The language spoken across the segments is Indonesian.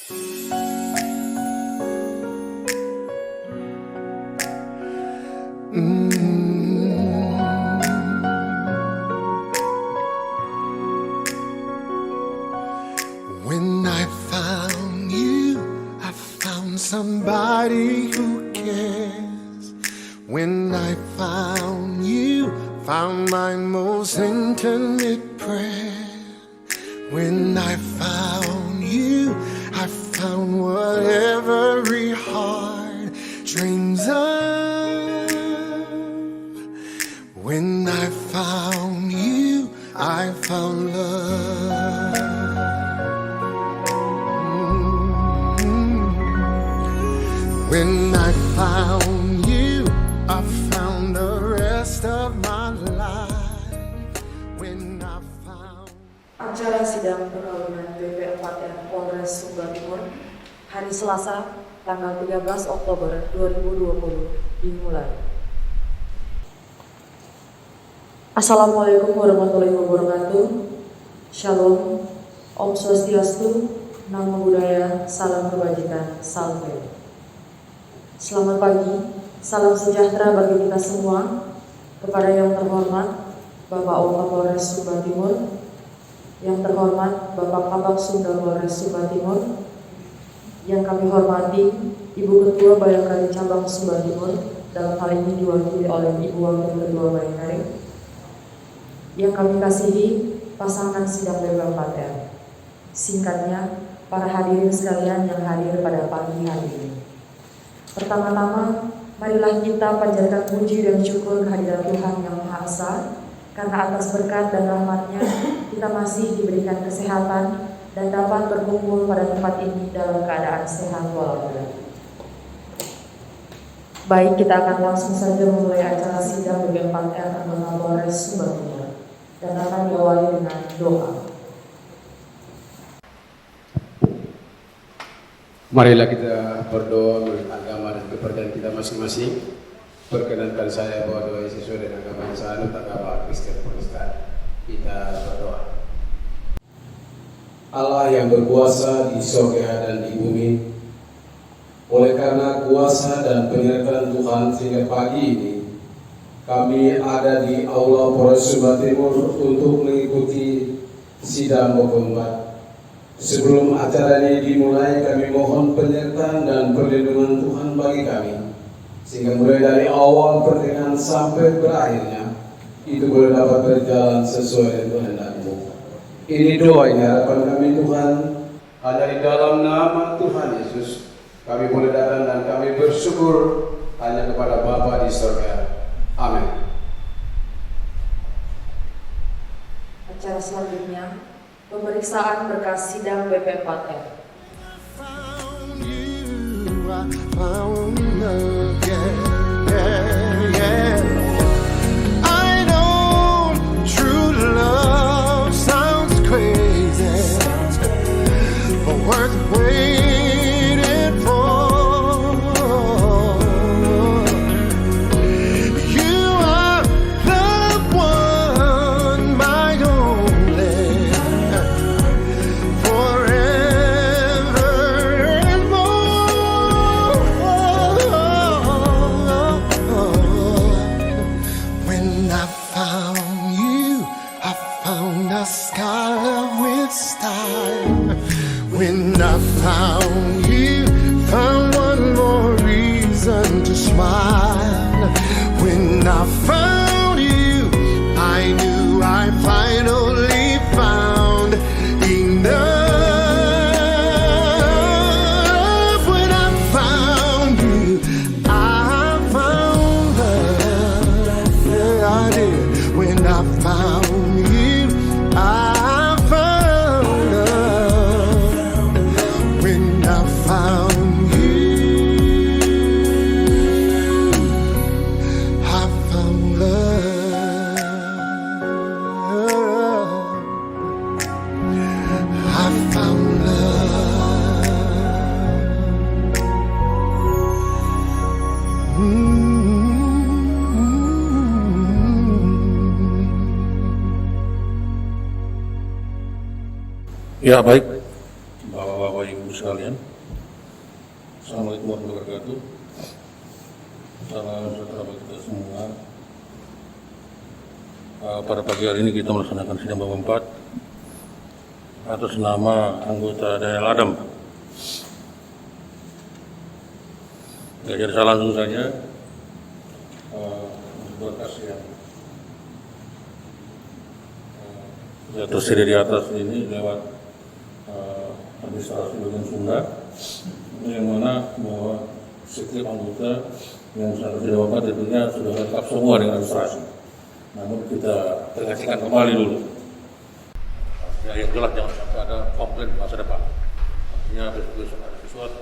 When I found you, I found somebody who cares. When I found you, found my most intimate prayer. When I found you, I found what every heart dreams of. When I found you, I found love. When I found you, I found the rest of my life. When I found... Acara sidang perkawinan BP4R Polres Sumba Timur hari Selasa tanggal 13 Oktober 2020 dimulai. Assalamualaikum warahmatullahi wabarakatuh. Shalom, Om Swastiastu, Namo Buddhaya, Salam Kebajikan, Salve. Selamat pagi, salam sejahtera bagi kita semua. Kepada yang terhormat Bapak Kapolres Sumba Timur, yang terhormat Bapak Kabak Sumda Polres Sumba Timur, yang kami hormati Ibu Ketua Bayangkari Cabang Sumba Timur, dalam hal ini diwakili oleh Ibu Wakil Ketua Bayangkari, yang kami kasihi pasangan sidang BP4R. Singkatnya, para hadirin sekalian yang hadir pada pagi hari ini. Pertama-tama, marilah kita panjatkan puji dan syukur kehadiran Tuhan Yang Maha Esa, karena atas berkat dan rahmat-Nya kita masih diberikan kesehatan dan dapat berkumpul pada tempat ini dalam keadaan sehat walafiat. Baik, kita akan langsung saja memulai acara sidang BP4R anggota Polres Sumba Timur dan akan diawali dengan doa. Marilah kita berdoa menurut agama dan kepercayaan kita masing-masing. Perkenankan saya bahwa doa sesuai dengan agama yang saya anut, agama Kristen Protestan. Kita berdoa. Allah yang berkuasa di surga dan di bumi, oleh karena kuasa dan penyertaan Tuhan sehingga pagi ini kami ada di Aula Polres Sumba Timur untuk mengikuti sidang BP4. Sebelum acara ini dimulai, kami mohon penyertaan dan perlindungan Tuhan bagi kami, sehingga mulai dari awal pertengahan sampai berakhirnya itu boleh dapat berjalan sesuai dengan kehendak-Mu. Ini doa, ini harapan kami Tuhan. Hanya di dalam nama Tuhan Yesus kami boleh datang dan kami bersyukur hanya kepada Bapa di surga. Amin. Acara selanjutnya, pemeriksaan berkas sidang BP4R. Found you, I found love, yeah. I know true love sounds crazy, but worth waiting for. You are the one, my only, forever and more. When I found you, I found a scholar with style. When I found you, found one more reason to smile. When I found you, I knew I finally found enough. When I found you, I found love. Yeah, I did. When I found you, I found love. When I found you, I found love. I found love. Ya baik, Bapak-Bapak Ibu sekalian, salam sejahtera bagi kita semua. Pada pagi hari ini kita melaksanakan sidang bab 4 atas nama anggota Daniel Adam. Ya, jadi saya langsung saja berkas yang tersedia di atas ini lewat administrasi bagian Sunda, yang mana bahwa setiap anggota yang seharusnya dapat tentunya sudah lengkap semua dengan administrasi. Namun kita tegaskan kembali dulu. Ya, yang jelas jangan sampai ada komplain masa depan. Artinya besok-besok ada sesuatu.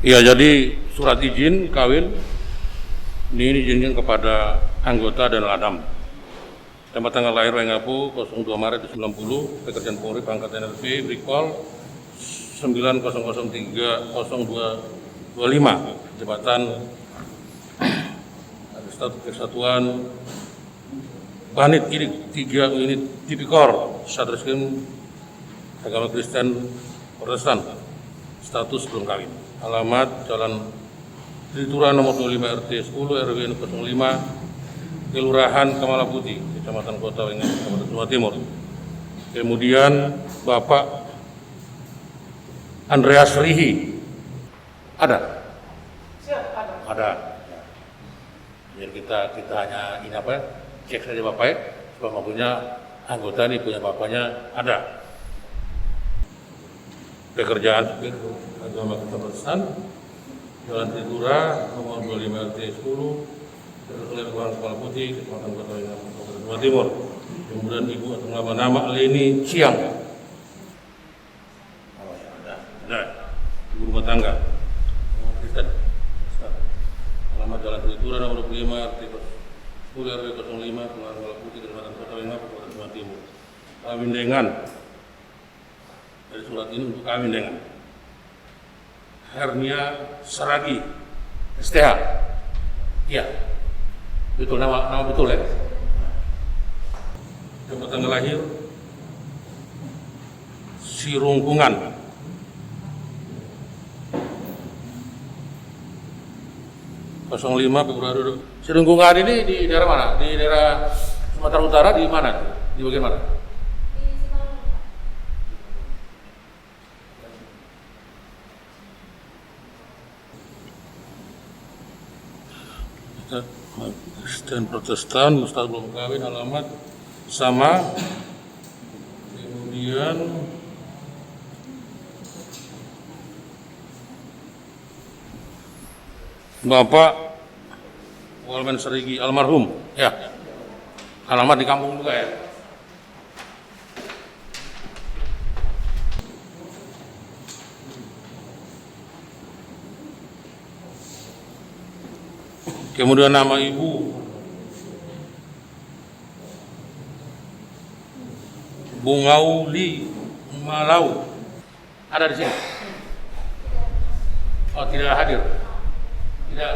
Ya, jadi surat izin kawin ini diizinkan kepada anggota dan Adam. Tempat tanggal lahir Wengapu 02 Maret 90, pekerjaan Polri pangkat NLP, Brikpol 90030225, jabatan Statutu Kesatuan Banit Idik 3 unit Tipikor, Satreskrim Agama Kristen Protestan, status belum kawin. Alamat Jalan Tritura nomor 25 RT 10 RW 05 Kelurahan Kamala Putih, Kecamatan Kota Wengapu, Kabupaten Jawa Timur. Kemudian Bapak Andreas Rihi ada? Ada. Biar kita hanya ini cek saja Bapak ya, supaya punya anggota ini punya bapaknya ada. Pekerjaan supir agama Protestan, Jalan Tritura nomor 25 RT 10 Kelurahan Kamala Putih, Kecamatan Kota Wengapu, Kabupaten Jawa Timur. Kemudian ibu atau nama Leni Ciang. Ada. Ibu rumah tangga. Kristen. Alamat Jalan Tritura nomor 25 RT 10 RW 05 Kelurahan Kamala Putih, Kecamatan Kota Wengapu, Kabupaten Jawa Timur. Kawin dengan. Dari surat ini untuk kawin dengan Hernia Saragi STH. Iya. Betul, nama betul ya. Tempat tanggal lahir Sirungkungan. Februari. Sirungkungan ini di daerah mana? Di daerah Sumatera Utara, di mana? Di bagian mana? Kristen Protestan, Ustaz belum kawin, alamat sama. Kemudian Bapak Walmen Serigi almarhum, ya, alamat di kampung juga ya. Kemudian nama ibu Bungauli Malau ada di sini. Oh, tidak hadir. Tidak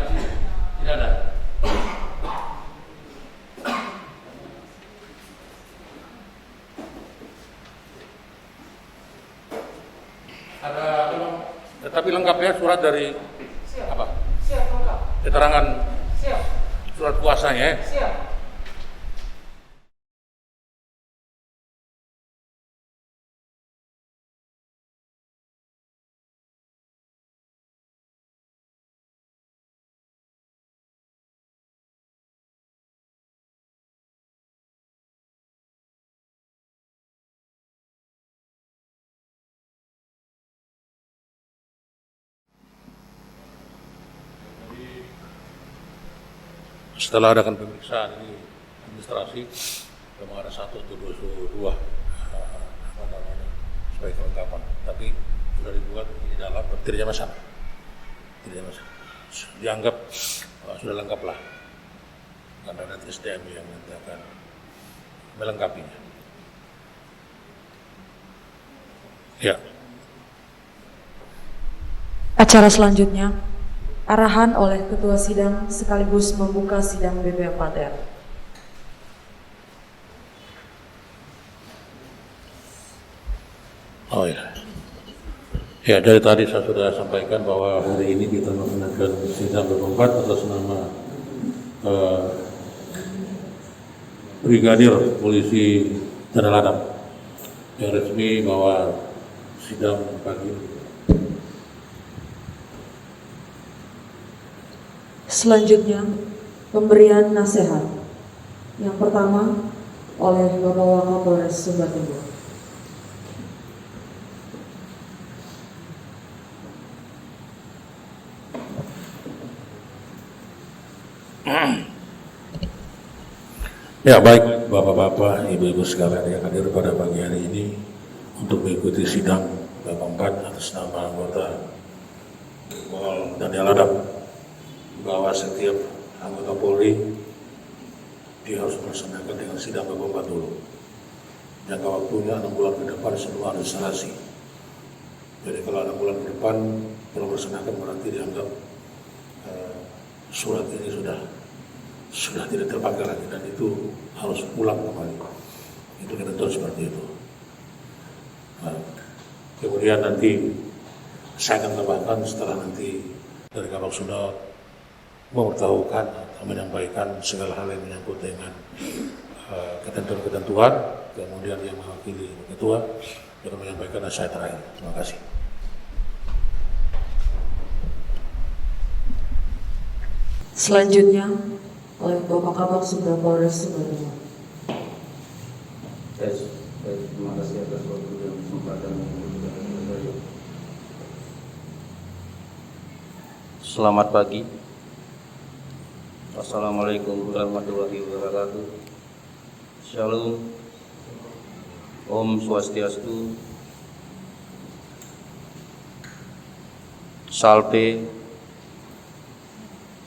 ada. Ada, tetapi lengkap ya surat dari apa? Siap, lengkap. Keterangan. Siap. Surat kuasanya ya? Siap. Setelah adakan pemeriksaan ini administrasi, memang ada 1 atau 2 sebagai kelengkapan, tapi sudah dibuat di dalam, tidak masalah. Dianggap sudah lengkap lah, karena ada SDM yang nanti akan melengkapinya. Ya. Acara selanjutnya, arahan oleh Ketua Sidang sekaligus membuka sidang BP 4R. Oh ya. Ya, dari tadi saya sudah sampaikan bahwa hari ini kita melaksanakan sidang 24 atas nama Brigadir Polisi Tanah Ladang yang resmi bahwa sidang pagi ini. Selanjutnya, pemberian nasihat. Yang pertama oleh Bapak Wakapolres Sumbar Timur. Ya baik Bapak-Bapak, Ibu-Ibu sekalian yang hadir pada pagi hari ini untuk mengikuti sidang 24 atas nama anggota Pol Tanah Ladang, bahwa setiap anggota Polri dia harus melaksanakan dengan sidang 24 dulu. Jangka waktunya 6 bulan ke depan sebelum administrasi. Jadi kalau 6 bulan ke depan belum melaksanakan berarti dianggap surat ini sudah tidak terpakai lagi dan itu harus pulang kembali. Itu kita tahu seperti itu. Nah, kemudian nanti saya akan tambahkan setelah nanti dari Kabak sudah memberitahukan atau menyampaikan segala hal yang menyangkut dengan ketentuan-ketentuan, kemudian yang mewakili ketua akan menyampaikan nasihat terakhir. Terima kasih. Selanjutnya oleh Bapak Kabak Sumbar Polres Sumbar Timur. Terima kasih atas waktu dan kesempatan yang diberikan kepada saya. Selamat pagi. Assalamualaikum warahmatullahi wabarakatuh. Shalom. Om Swastiastu. Salve.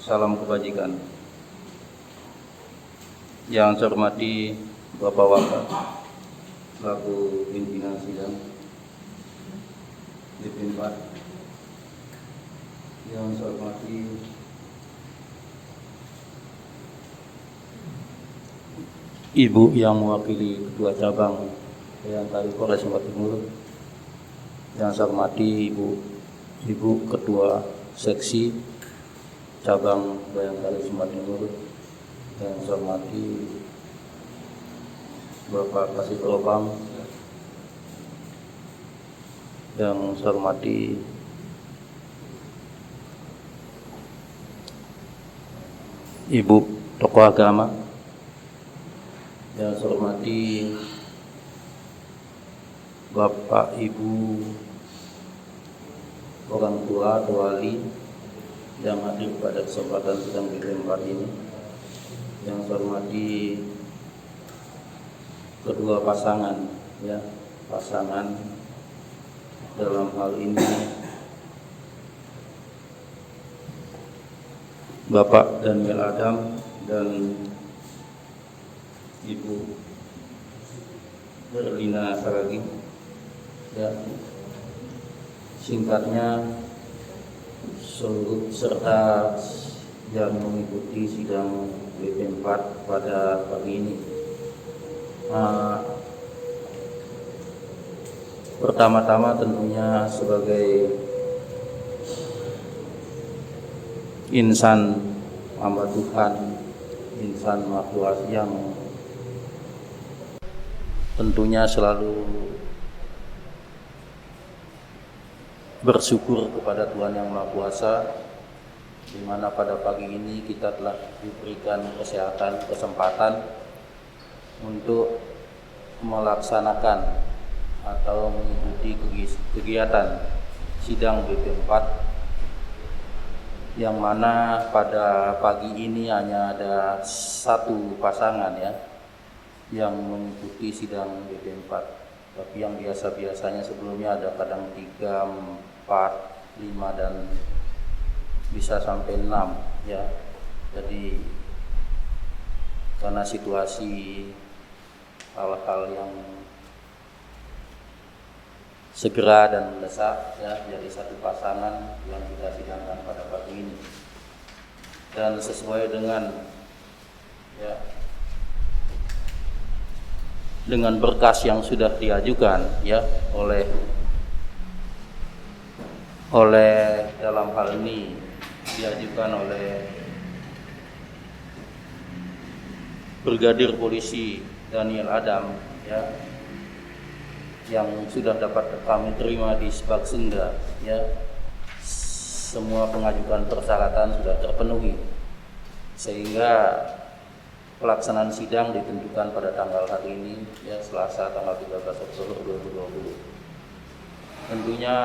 Salam kebajikan. Yang saya hormati Bapak Wakap selaku pimpinan sidang DP 4, yang saya hormati Ibu yang mewakili Ketua Cabang Bayangkari Polres Sumbar Timur, yang saya hormati Ibu Ketua Seksi Cabang Bayangkari Sumbar Timur, yang saya hormati Bapak Kasih Propam, yang saya hormati Ibu tokoh agama, yang saya hormati Bapak Ibu orang tua atau wali yang hadir pada kesempatan sidang DP 4 ini, yang saya hormati kedua pasangan, ya, pasangan dalam hal ini Bapak Daniel Adam dan Ibu Berlina Saragi, ya, singkatnya seluruh serta yang mengikuti sidang DP 4 pada pagi ini. Pertama-tama tentunya sebagai insan hamba Tuhan, insan makhluk yang tentunya selalu bersyukur kepada Tuhan Yang Maha Kuasa, di mana pada pagi ini kita telah diberikan kesempatan untuk melaksanakan atau mengikuti kegiatan sidang DP 4, yang mana pada pagi ini hanya ada satu pasangan, ya, yang mengikuti sidang DP 4. Tapi yang biasa-biasanya sebelumnya ada kadang 3, 4, 5 dan bisa sampai 6, ya. Jadi karena situasi hal-hal yang segera dan mendesak, ya, jadi satu pasangan yang kita sidangkan pada pagi ini. Dan sesuai dengan, ya, dengan berkas yang sudah diajukan, ya, oleh dalam hal ini diajukan oleh Brigadir Polisi Daniel Adam, ya, yang sudah dapat kami terima di Sebagsenda, ya, semua pengajuan persyaratan sudah terpenuhi sehingga pelaksanaan sidang ditentukan pada tanggal hari ini, ya, Selasa tanggal 13 Oktober 2020. Tentunya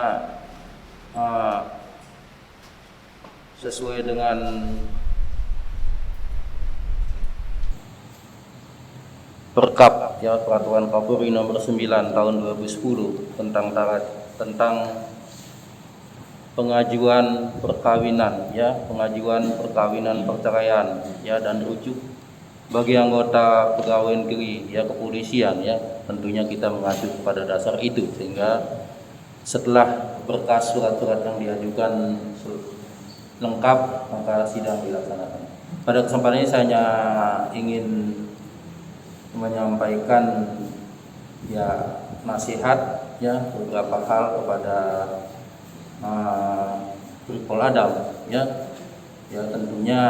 sesuai dengan Perkap, ya, Peraturan Kapolri Nomor 9 Tahun 2010 tentang pengajuan perkawinan, ya, pengajuan perkawinan perceraian, ya, dan rujuk bagi anggota pegawai negeri, ya, kepolisian, ya, tentunya kita mengacu kepada dasar itu sehingga setelah berkas surat-surat yang diajukan lengkap maka sidang dilaksanakan. Pada kesempatan ini saya ingin menyampaikan, ya, nasihat, ya, beberapa hal kepada Brigpol Adam, ya, tentunya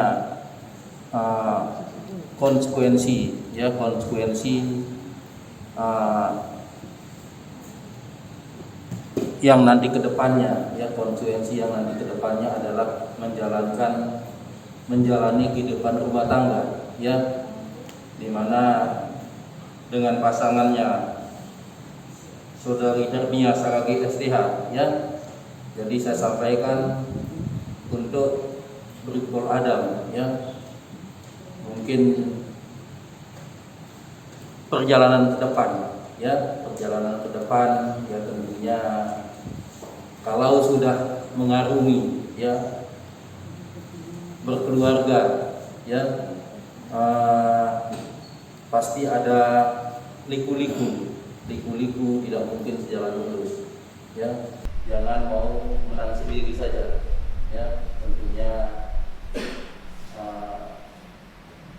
konsekuensi yang nanti kedepannya, ya, adalah menjalani kehidupan rumah tangga, ya, di mana dengan pasangannya Saudari Hernia Saragi STH, ya. Jadi saya sampaikan untuk Brigpol Adam, ya, mungkin perjalanan ke depan, ya, tentunya kalau sudah mengarungi, ya, berkeluarga, ya, pasti ada liku-liku, tidak mungkin sejalan lurus, ya. Jangan mau menang sendiri saja, ya, tentunya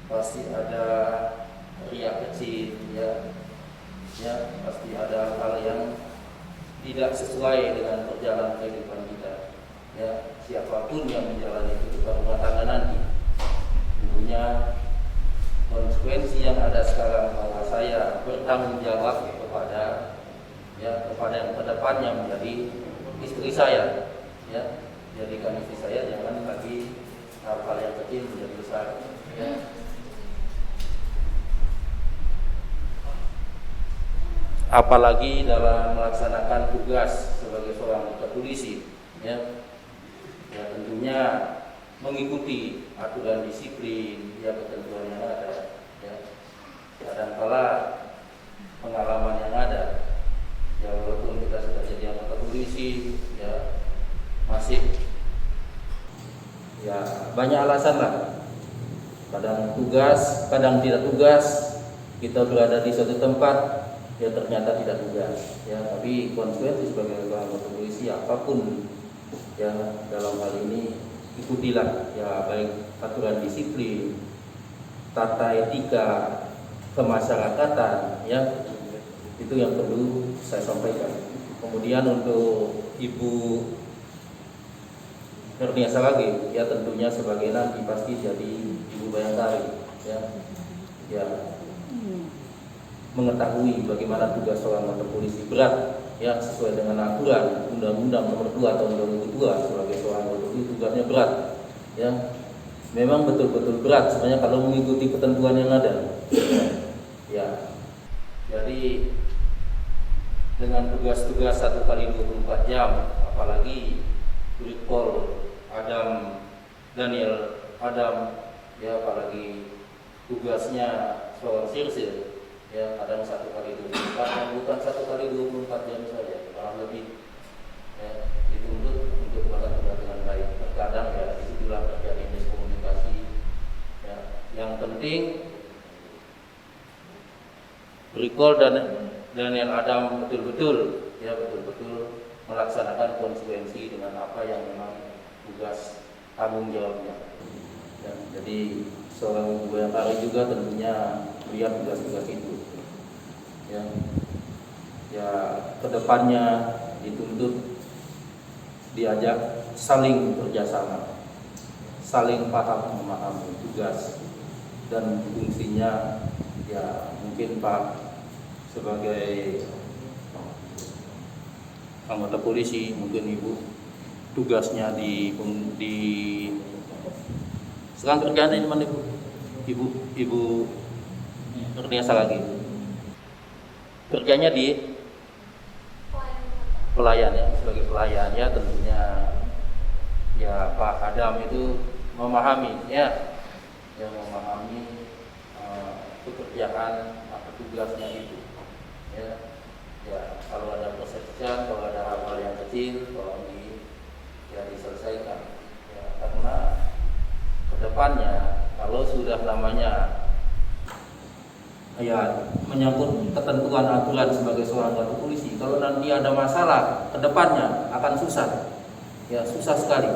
pasti ada riak kecil, ya, pasti ada hal yang tidak sesuai dengan perjalanan kehidupan kita, ya, siapapun yang menjalani kehidupan rumah tangga nanti, tentunya konsekuensi yang ada sekarang bahwa saya bertanggung jawab kepada yang kedepannya menjadi istri saya, ya, jadikan istri saya jangan lagi hal-hal yang kecil menjadi besar, ya. Apalagi dalam melaksanakan tugas sebagai seorang polisi, ya, tentunya mengikuti aturan disiplin, ya, ketentuan yang ada, ya. Kadangkala pengalaman yang ada, ya, walaupun kita sudah jadi anggota polisi, ya, masih, ya, banyak alasan lah. Kadang tugas, kadang tidak tugas. Kita berada di suatu tempat, ya, ternyata tidak tugas, ya. Tapi konsekuensi sebagai anggota polisi apapun, ya, dalam hal ini ikutilah, ya, baik aturan disiplin, tata etika kemasyarakatan, ya, itu yang perlu saya sampaikan. Kemudian untuk Ibu Hernia Saragi, ya, tentunya sebagai nanti pasti jadi Ibu Bayangkari, ya, mengetahui bagaimana tugas seorang anggota polisi berat, ya, sesuai dengan aturan Undang-Undang Nomor 2 Tahun 2002 sebagai seorang anggota polisi tugasnya berat, ya, memang betul-betul berat sebenarnya kalau mengikuti ketentuan yang ada, ya. Jadi dengan tugas-tugas 1 kali 24 jam, apalagi Brigpol Daniel Adam, ya, apalagi tugasnya seorang sirsil, ya, kadang 1 kali 24 jam, bukan 1 kali 24 jam saja, kurang lebih, ya, dituntut untuk melakukan tugas dengan baik. Terkadang, ya, disitulah terjadi miskomunikasi, ya. Yang penting Brigpol dan Daniel Adam betul-betul melaksanakan konsekuensi dengan apa yang memang tugas tanggung jawabnya. Ya, jadi seorang Ibu Bayangkari juga tentunya lihat tugas-tugas itu. Ya, ke depan kedepannya dituntut diajak saling kerjasama, saling paham memahami tugas dan fungsinya. Ya mungkin Pak sebagai anggota polisi, mungkin Ibu tugasnya di sekarang kerjaan di mana Ibu Nurniasa lagi kerjanya di pelayan ya, sebagai pelayan ya, tentunya ya Pak Adam itu memahami ya, yang memahami pekerjaan atau tugasnya itu ya. Ya kalau ada persetujuan, kalau ada hal-hal yang kecil tolong diselesaikan ya, karena kedepannya kalau sudah namanya ya menyangkut ketentuan aturan sebagai seorang anggota polisi, kalau nanti ada masalah kedepannya akan susah ya, susah sekali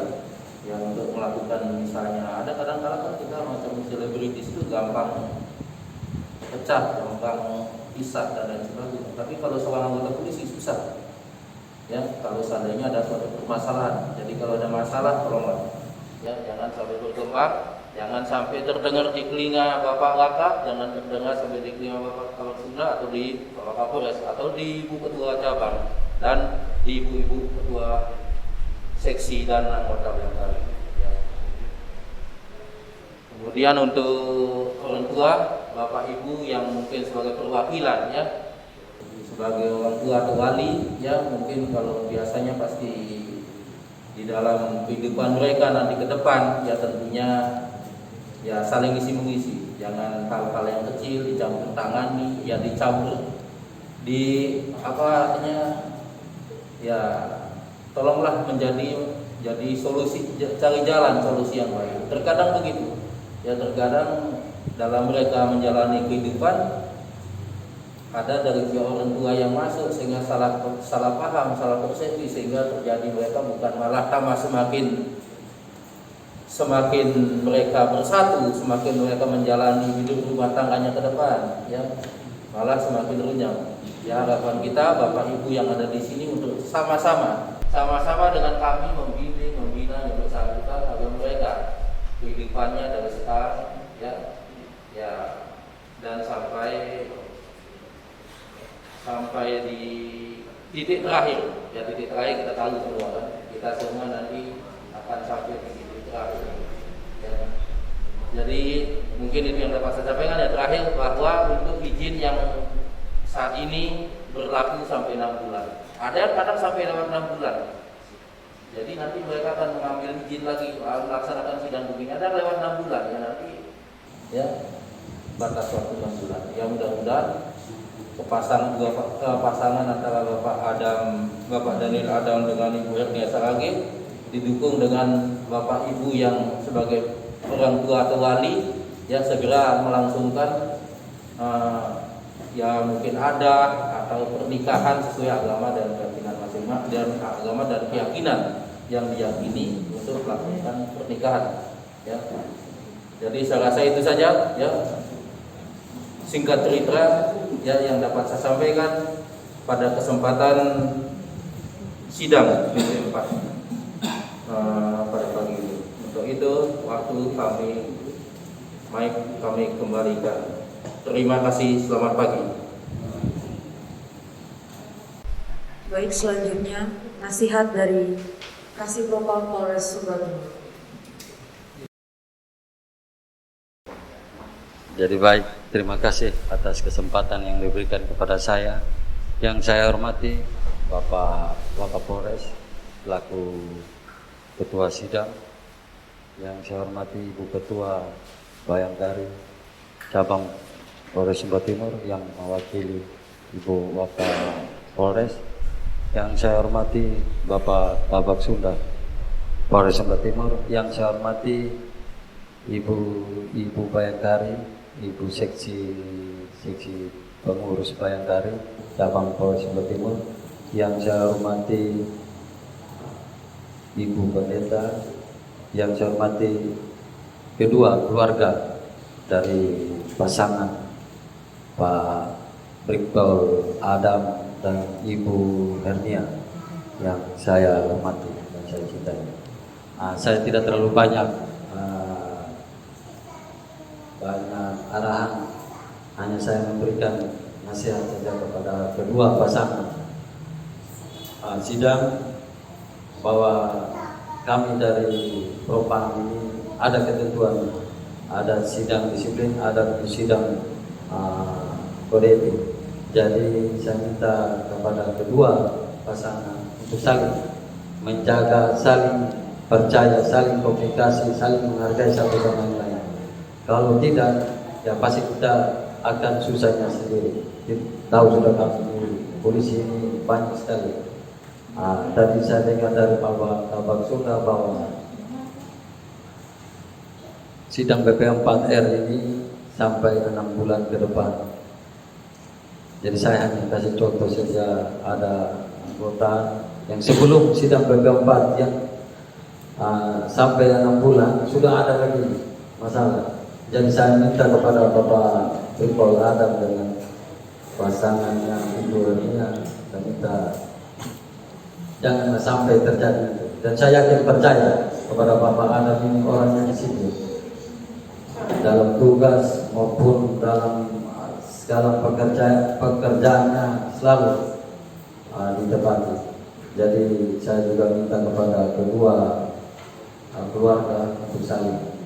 ya untuk melakukan. Misalnya ada kadang-kadang kan kita macam selebritis itu gampang pecah, gampang pisah dan lain sebagainya. Tapi kalau seorang anggota polisi susah ya, kalau seandainya ada suatu permasalahan. Jadi kalau ada masalah tolonglah ya, jangan sampai berkembang, jangan sampai terdengar di telinga Bapak Laka, jangan terdengar sampai di telinga Bapak Kapolsunda atau di Bapak Kapolres atau di Ibu Ketua Cabang dan di Ibu Ketua Seksi dan anggota BMKG ya. Kemudian untuk orang tua, Bapak Ibu yang mungkin sebagai perwakilan ya, sebagai orang tua atau wali ya, mungkin kalau biasanya pasti di dalam kehidupan mereka nanti ke depan ya, tentunya ya saling isi mengisi, jangan hal-hal yang kecil dicampur tangani ya, dicampur di apa artinya ya, tolonglah jadi solusi, cari jalan solusi yang baik. Terkadang begitu ya, terkadang dalam mereka menjalani kehidupan ada dari pihak orang tua yang masuk sehingga salah paham, salah persepsi, sehingga terjadi mereka bukan malah tambah semakin mereka bersatu, semakin mereka menjalani hidup rumah tangganya ke depan ya, malah semakin runyam. Ya harapan kita Bapak Ibu yang ada di sini untuk sama-sama dengan kami membimbing, membina yang bersangkutan agar mereka kehidupannya dari sekarang ya dan sampai di titik terakhir ya, titik terakhir kita tahu semua kan, kita semua nanti akan sampai di titik terakhir ya. Jadi mungkin itu yang dapat saya sampaikan ya, terakhir bahwa untuk izin yang saat ini berlaku sampai 6 bulan, ada yang kadang sampai lewat 6 bulan. Jadi nanti mereka akan mengambil izin lagi melaksanakan sidang begini, ada lewat 6 bulan ya, nanti ya batas waktu 6 bulan ya. Mudah-mudahan pasangan antara Bapak Daniel Adam dengan Ibu Nurniasa lagi didukung dengan Bapak Ibu yang sebagai orang tua atau wali ya, segera melangsungkan ya mungkin ada atau pernikahan sesuai agama dan keyakinan masing-masing, dan agama dan keyakinan yang diyakini untuk melakukan pernikahan ya. Jadi saya rasa itu saja ya, singkat cerita ya yang dapat saya sampaikan pada kesempatan sidang BP4 pada pagi ini. Untuk itu waktu kami kembalikan. Terima kasih, selamat pagi. Baik, selanjutnya nasihat dari Kasih Propam Polres Sumbar Timur. Jadi baik, terima kasih atas kesempatan yang diberikan kepada saya. Yang saya hormati Bapak Polres selaku Ketua Sidang, yang saya hormati Ibu Ketua Bayangkari Cabang Polres Sumbar Timur yang mewakili Ibu Bapak Polres, yang saya hormati Bapak Sunda Polres Sumbar Timur, yang saya hormati Ibu Bayangkari, Ibu Seksi Pengurus Bayangkari Cabang Polres Sumbar Timur, yang saya hormati Ibu Pendeta, yang saya hormati kedua keluarga dari pasangan Pak Brigpol Adam dan Ibu Hernia yang saya hormati dan saya cintai. Saya tidak terlalu banyak arahan, hanya saya memberikan nasihat saja kepada kedua pasangan sidang bahwa kami dari Propam ini ada ketentuan, ada sidang disiplin, ada sidang kode etik. Jadi saya minta kepada kedua pasangan untuk saling menjaga, saling percaya, saling komunikasi, saling menghargai satu sama lain. Kalau tidak, ya pasti kita akan susahnya sendiri. Tahu sudah kami polisi ini banyak sekali. Tadi saya dengar dari Bapak Sunda bahwa sidang BP4R ini sampai 6 bulan ke depan. Jadi saya hanya kasih contoh saja, ada anggota yang sebelum sidang BP4 yang sampai 6 bulan sudah ada lagi masalah. Jadi saya minta kepada Bapak Brigpol Adam dengan pasangannya Ibu Hernia, saya minta jangan sampai terjadi itu. Dan saya yakin percaya kepada Bapak Adam ini orangnya disiplin dalam tugas maupun dalam segala pekerjaannya selalu ditepati. Jadi saya juga minta kepada kedua keluarga untuk saling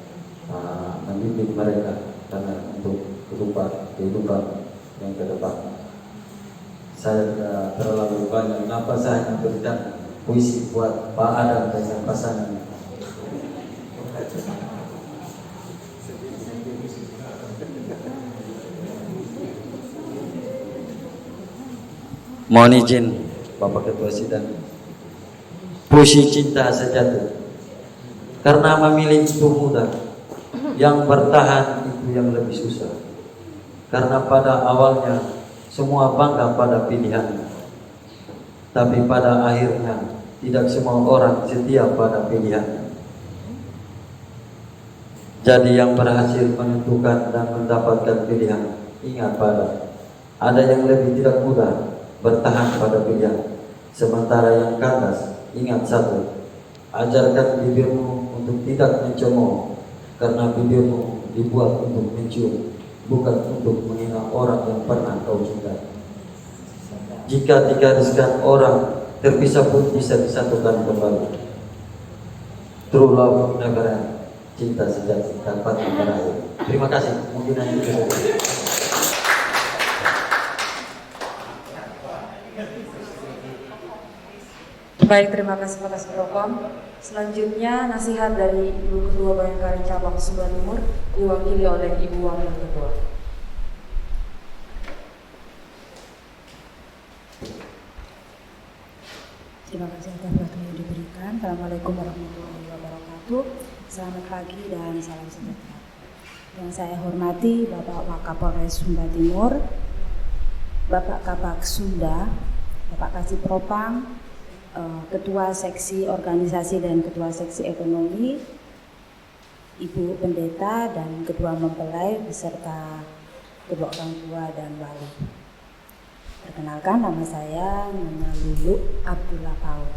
mendidik mereka karena untuk kehidupan yang ke depan. Saya tidak terlalu banyak, kenapa saya memberikan puisi buat Pak Adam dengan pasangan. Mohon izin Bapak Ketua Sidang, puisi cinta sejati. Karena memilih itu mudah, yang bertahan itu yang lebih susah. Karena pada awalnya semua bangga pada pilihan, tapi pada akhirnya tidak semua orang setia pada pilihan. Jadi yang berhasil menentukan dan mendapatkan pilihan, ingat pada ada yang lebih tidak mudah bertahan pada pilihan. Sementara yang kandas, ingat satu, ajarkan bibirmu untuk tidak mencemooh, karena bibirmu dibuat untuk mencium, bukan untuk menghina orang yang pernah kau cintai. Jika digariskan orang terpisah pun bisa disatukan kembali. True love never ends, cinta sejati tanpa berakhir. Terima kasih. Mungkin hanya itu saja. Baik, terima kasih Pak Propam. Selanjutnya nasihat dari Ibu Ketua Bayangkari Cabang Sumba Timur diwakili oleh Ibu Wakil Ketua. Terima kasih atas waktu yang diberikan. Assalamualaikum warahmatullahi wabarakatuh. Selamat pagi dan salam sejahtera. Yang saya hormati Bapak Wakapolres Sumba Timur, Bapak Kabak Sunda, Bapak Kasih Propam, Ketua Seksi Organisasi dan Ketua Seksi Ekonomi, Ibu Pendeta dan Ketua Mempelai beserta kedua orang tua dan wali. Perkenalkan, nama saya Lulu Abdullah Paul.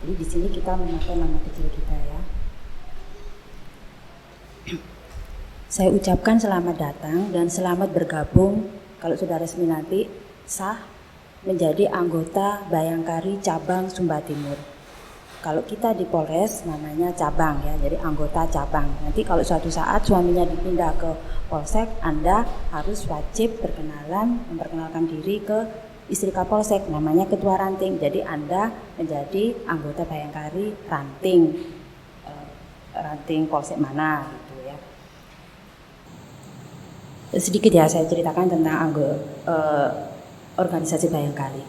Jadi di sini kita memakai nama kecil kita ya. Saya ucapkan selamat datang dan selamat bergabung kalau sudah resmi nanti sah menjadi anggota Bayangkari Cabang Sumba Timur. Kalau kita di Polres namanya cabang ya, jadi anggota cabang. Nanti kalau suatu saat suaminya dipindah ke Polsek, Anda harus wajib memperkenalkan diri ke istri Kapolsek, namanya ketua ranting. Jadi Anda menjadi anggota Bayangkari ranting Polsek mana gitu ya. Sedikit ya saya ceritakan tentang organisasi Bayangkari.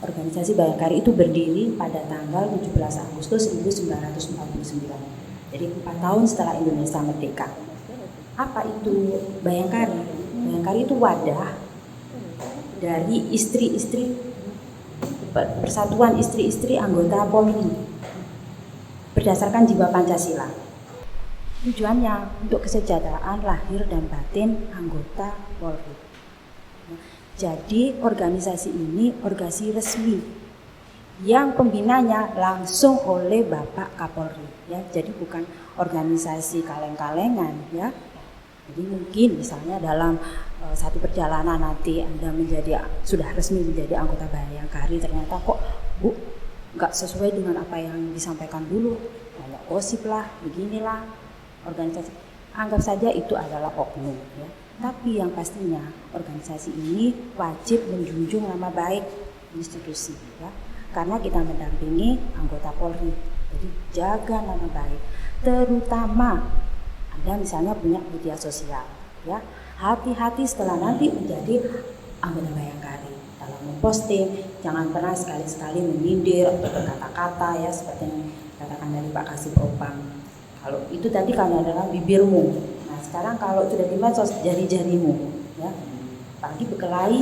Organisasi Bayangkari itu berdiri pada tanggal 17 Agustus 1949. Jadi 4 tahun setelah Indonesia merdeka. Apa itu Bayangkari? Bayangkari itu wadah dari istri-istri, persatuan istri-istri anggota Polri berdasarkan jiwa Pancasila. Tujuannya untuk kesejahteraan lahir dan batin anggota Polri. Jadi organisasi ini organisasi resmi yang pembinanya langsung oleh Bapak Kapolri, ya. Jadi bukan organisasi kaleng-kalengan, ya. Jadi mungkin misalnya dalam satu perjalanan nanti Anda sudah resmi menjadi anggota Bayangkari, ternyata kok Bu nggak sesuai dengan apa yang disampaikan dulu, banyak gosip lah, beginilah organisasi. Anggap saja itu adalah oknum, ya. Tapi yang pastinya organisasi ini wajib menjunjung nama baik institusi, ya. Karena kita mendampingi anggota Polri, jadi jaga nama baik. Terutama Anda misalnya punya media sosial, ya, hati-hati setelah nanti menjadi anggota Bayangkari dalam memposting, jangan pernah sekali-sekali menyindir atau berkata-kata, ya, seperti yang dikatakan dari Pak Kasih Propam. Kalau itu tadi kan adalah bibirmu. Nah sekarang kalau sudah di medsos, jari-jarimu, ya, apalagi berkelahi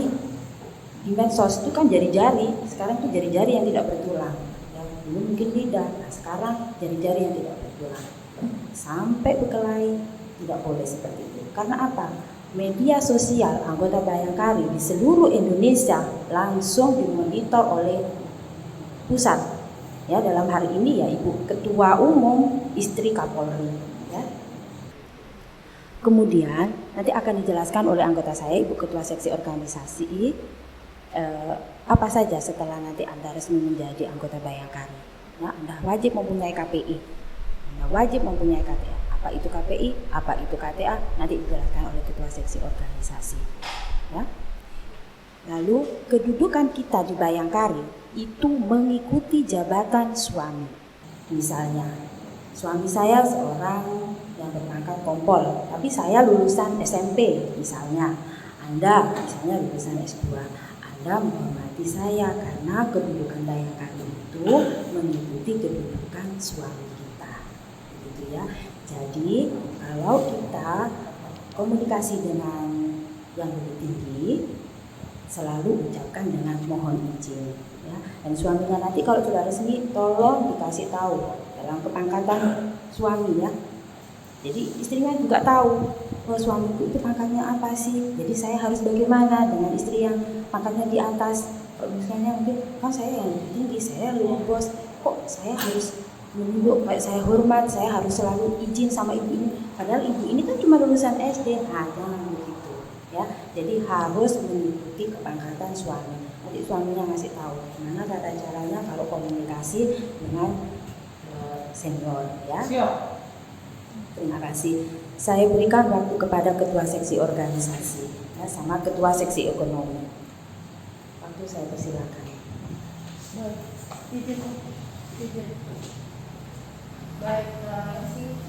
di medsos itu kan jari-jari, sekarang itu jari-jari yang tidak bertulang, ya. Dulu mungkin lidah, nah sekarang jari-jari yang tidak bertulang. Sampai berkelahi tidak boleh seperti itu. Karena apa? Media sosial anggota Bayangkari di seluruh Indonesia langsung dimonitor oleh pusat, ya. Dalam hari ini ya Ibu Ketua Umum istri Kapolri, ya. Kemudian nanti akan dijelaskan oleh anggota saya, Ibu Ketua Seksi Organisasi, apa saja setelah nanti Anda resmi menjadi anggota Bayangkari. Ya, Anda wajib mempunyai KPI, Anda wajib mempunyai KTA. Apa itu KPI, apa itu KTA, nanti dijelaskan oleh Ketua Seksi Organisasi. Ya. Lalu kedudukan kita di Bayangkari itu mengikuti jabatan suami. Misalnya, suami saya seorang yang berpangkat kompol, tapi saya lulusan SMP misalnya. Anda misalnya lulusan S2. Anda menghormati saya karena kedudukan Bayangkari itu mengikuti kedudukan suami kita, gitu ya. Jadi kalau kita komunikasi dengan yang lebih tinggi, selalu ucapkan dengan mohon izin, ya. Dan suaminya nanti kalau sudah resmi, tolong dikasih tahu dalam kepangkatan suami, ya. Jadi istrinya juga tahu, oh suamiku itu pangkatnya apa sih? Jadi saya harus bagaimana dengan istri yang pangkatnya di atas? Kalau misalnya mungkin kan saya yang lebih tinggi, saya lebih bos, kok saya harus menunduk, kayak saya hormat, saya harus selalu izin sama ibu ini. Padahal ibu ini kan cuma lulusan SD. Nah, jangan begitu, ya. Jadi harus mengikuti kepangkatan suami. Nanti suaminya ngasih tahu gimana tata caranya kalau komunikasi dengan senior, ya. Siap. Terima kasih. Saya berikan waktu kepada Ketua Seksi Organisasi, ya, sama Ketua Seksi Ekonomi. Waktu saya persilakan. Baik,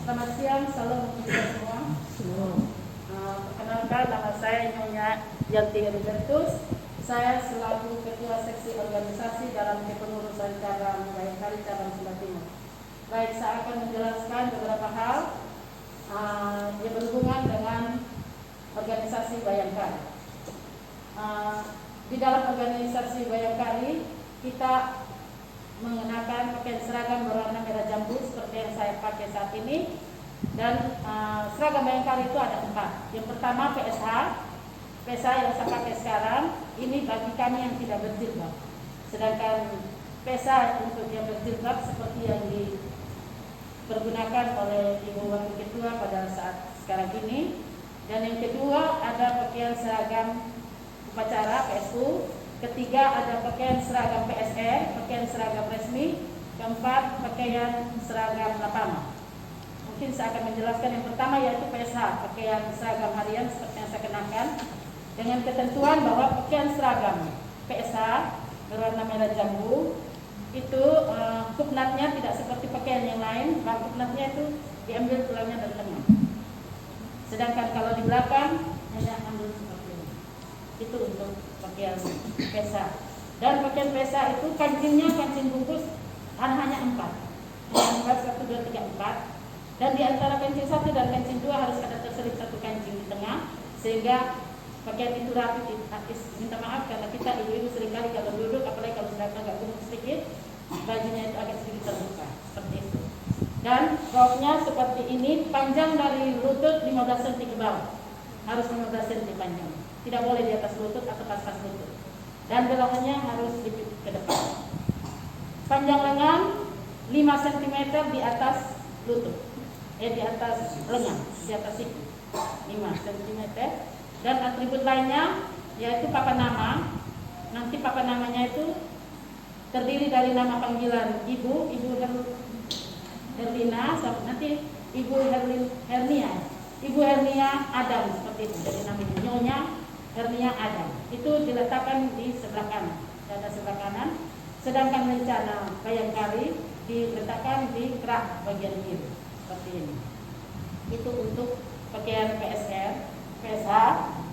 selamat siang, salam untuk kita semua. Perkenalkan, nama saya Nyonya Yanti Robertus. Saya selaku Ketua Seksi Organisasi dalam Kepengurusan Cabang Bayangkari Cabang Sumba Timur. Baik, saya akan menjelaskan beberapa hal yang berhubungan dengan organisasi Bayangkari. Di dalam organisasi Bayangkari kita mengenakan pakaian seragam berwarna merah jambu seperti yang saya pakai saat ini, dan seragam Bayangkari itu ada 4. Yang pertama PSH yang saya pakai sekarang ini bagi kami yang tidak berjilbab, sedangkan PSH untuk yang berjilbab seperti yang dipergunakan oleh Ibu Wakil Ketua pada saat sekarang ini. Dan yang kedua ada pakaian seragam upacara PSU. Ketiga ada pakaian seragam PSR, pakaian seragam resmi. Keempat pakaian seragam Lapama. Mungkin saya akan menjelaskan yang pertama yaitu PSH, pakaian seragam harian seperti yang saya kenakan, dengan ketentuan bahwa pakaian seragam PSH berwarna merah jambu itu kupnatnya tidak seperti pakaian yang lain, bahwa kupnatnya itu diambil tulangnya dari tengah. Sedangkan kalau di belakang hanya ambil seperti ini. Itu untuk pakaian PSH. Dan pakaian PSH itu kancingnya kancing bungkus hanya 4. Yang 1, 2, 3, 4. Dan di antara kancing 1 dan kancing 2 harus ada terselip 1 kancing di tengah, sehingga pakaian itu rapi. Minta maaf karena kita ibu-ibu seringkali kalau duduk, apalagi kalau sudah agak gemuk sedikit, bajunya itu agak sedikit terbuka seperti itu. Dan roknya seperti ini, panjang dari lutut 15 cm ke bawah, harus 15 cm panjang. tidak boleh di atas lutut atau pas lutut. Dan belokannya harus lebih ke depan. Panjang lengan 5 cm di atas lutut, di atas lengan, di atas siku 5 cm. Dan atribut lainnya yaitu papan nama. Nanti papan namanya itu terdiri dari nama panggilan Ibu Herlina, nanti Ibu Hernia, Ibu Hernia Adam, seperti itu. Jadi namanya Nyonya Hernia Adam. Itu diletakkan di sebelah kanan, dada sebelah kanan. Sedangkan rencana Bayangkari diletakkan di kerak bagian kiri, seperti ini. Itu untuk pakaian PSR, PSH,